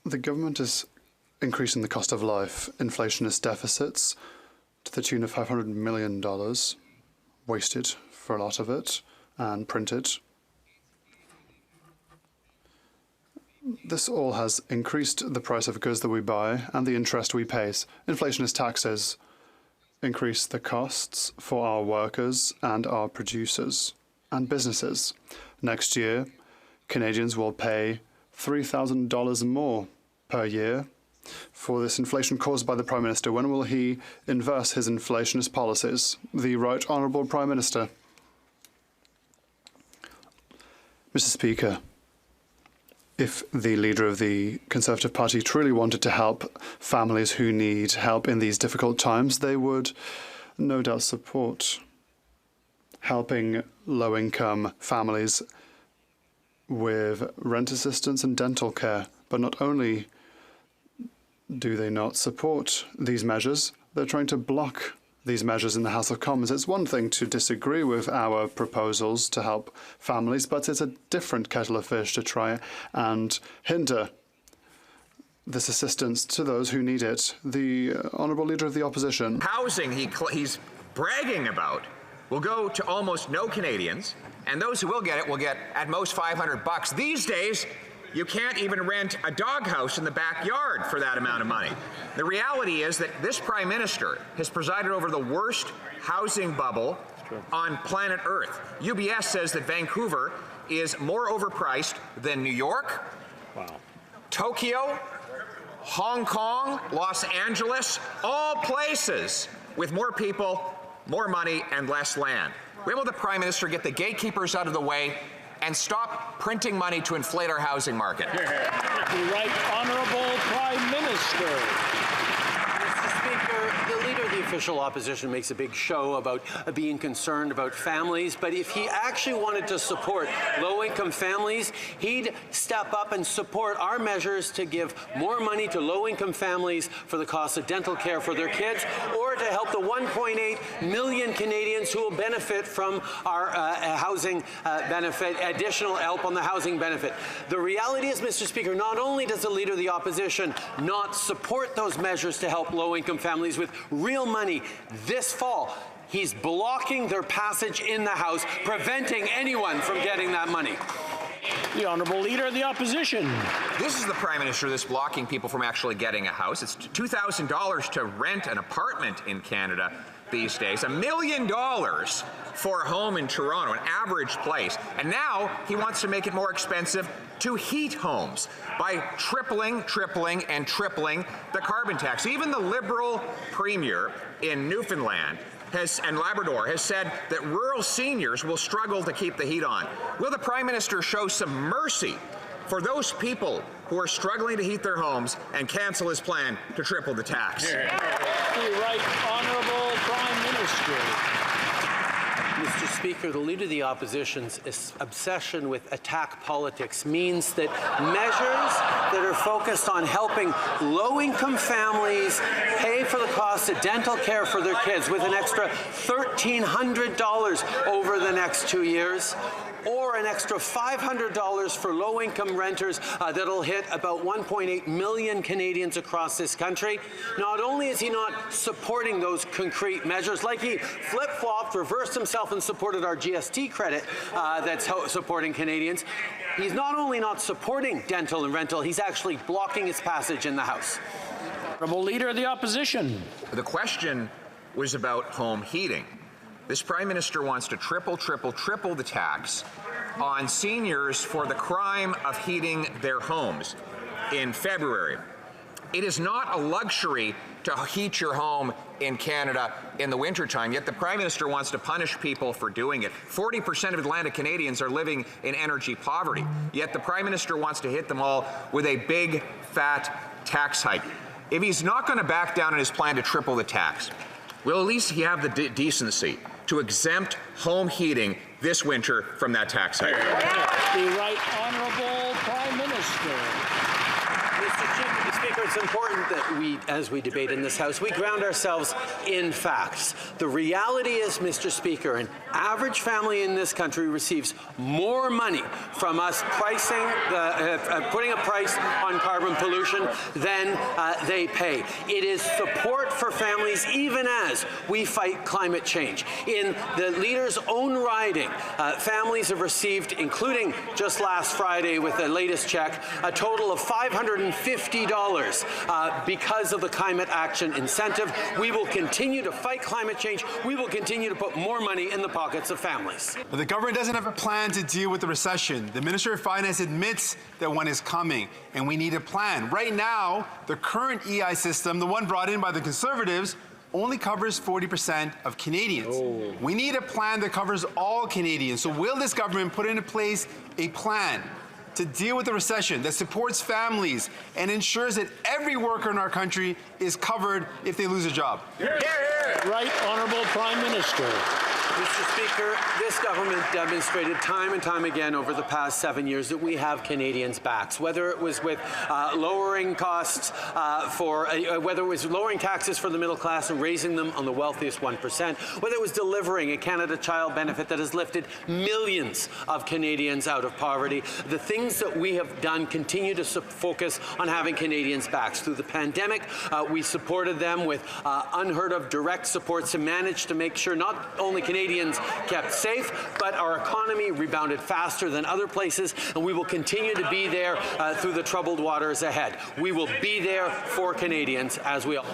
The government is increasing the cost of life. Inflationist deficits to the tune of $500 million, wasted for a lot of it, and printed. This all has increased the price of goods that we buy and the interest we pay. Inflationist taxes increase the costs for our workers and our producers and businesses. Next year, Canadians will pay $3,000 more per year for this inflation caused by the Prime Minister. When will he inverse his inflationist policies? The Right Honourable Prime Minister. Mr. Speaker, if the leader of the Conservative Party truly wanted to help families who need help in these difficult times, they would no doubt support helping low-income families with rent assistance and dental care. But not only do they not support these measures, they're trying to block these measures in the House of Commons. It's one thing to disagree with our proposals to help families, but it's a different kettle of fish to try and hinder this assistance to those who need it. The Honourable Leader of the Opposition. Housing he's bragging about will go to almost no Canadians, and those who will get it will get at most $500. These days, you can't even rent a doghouse in the backyard for that amount of money. The reality is that this Prime Minister has presided over the worst housing bubble on planet Earth. UBS says that Vancouver is more overpriced than New York, Tokyo, Hong Kong, Los Angeles, all places with more people, more money, and less land. When will the Prime Minister get the gatekeepers out of the way and stop printing money to inflate our housing market? The Right Honourable Prime Minister. Mr. Speaker, the Leader of the Official Opposition makes a big show about being concerned about families, but if he actually wanted to support low-income families, he'd step up and support our measures to give more money to low-income families for the cost of dental care for their kids, or to help the 1.8 million Canadians who will benefit from our housing benefit, additional help on the housing benefit. The reality is, Mr. Speaker, not only does the Leader of the Opposition not support those measures to help low-income families with real money this fall, he's blocking their passage in the House, preventing anyone from getting that money. The Honourable Leader of the Opposition. This is the Prime Minister that's blocking people from actually getting a house. It's $2,000 to rent an apartment in Canada these days, $1 million for a home in Toronto, an average place. And now he wants to make it more expensive to heat homes by tripling the carbon tax. Even the Liberal Premier in Newfoundland and Labrador has said that rural seniors will struggle to keep the heat on. Will the Prime Minister show some mercy for those people who are struggling to heat their homes and cancel his plan to triple the tax? The Right Honourable Prime Minister. Mr. Speaker, the Leader of the Opposition's obsession with attack politics means that measures that are focused on helping low-income families pay for the cost of dental care for their kids with an extra $1,300 over the next 2 years, or an extra $500 for low-income renters that'll hit about 1.8 million Canadians across this country. Not only is he not supporting those concrete measures, like he flip-flopped, reversed himself and supported our GST credit that's supporting Canadians, he's not only not supporting dental and rental, he's actually blocking its passage in the House. Honourable Leader of the Opposition. The question was about home heating. This Prime Minister wants to triple the tax on seniors for the crime of heating their homes in February. It is not a luxury to heat your home in Canada in the wintertime, yet the Prime Minister wants to punish people for doing it. 40% of Atlantic Canadians are living in energy poverty, yet the Prime Minister wants to hit them all with a big, fat tax hike. If he's not going to back down on his plan to triple the tax, will at least he have the decency to exempt home heating this winter from that tax hike? The Right Honourable Prime Minister. Mr. Speaker, it's important that we, as we debate in this House, we ground ourselves in facts. The reality is, Mr. Speaker, an average family in this country receives more money from us pricing, putting a price on carbon pollution than they pay. It is support for families even as we fight climate change. In the Leader's own riding, families have received, including just last Friday with the latest check, a total of $550 because of the climate action incentive. We will continue to fight climate change. We will continue to put more money in the pockets of families. But the government doesn't have a plan to deal with the recession. The Minister of Finance admits that one is coming, and we need a plan. Right now, the current EI system, the one brought in by the Conservatives, only covers 40% of Canadians. Oh. We need a plan that covers all Canadians. So will this government put into place a plan to deal with the recession that supports families and ensures that every worker in our country is covered if they lose a job? Right Honourable Prime Minister. Mr. Speaker, this government demonstrated time and time again over the past 7 years that we have Canadians' backs, whether it was with lowering costs whether it was lowering taxes for the middle class and raising them on the wealthiest 1%, whether it was delivering a Canada Child benefit that has lifted millions of Canadians out of poverty. The things that we have done continue to focus on having Canadians' backs. Through the pandemic, we supported them with unheard of direct supports to manage to make sure not only Canadians kept safe, but our economy rebounded faster than other places, and we will continue to be there through the troubled waters ahead. We will be there for Canadians as we all.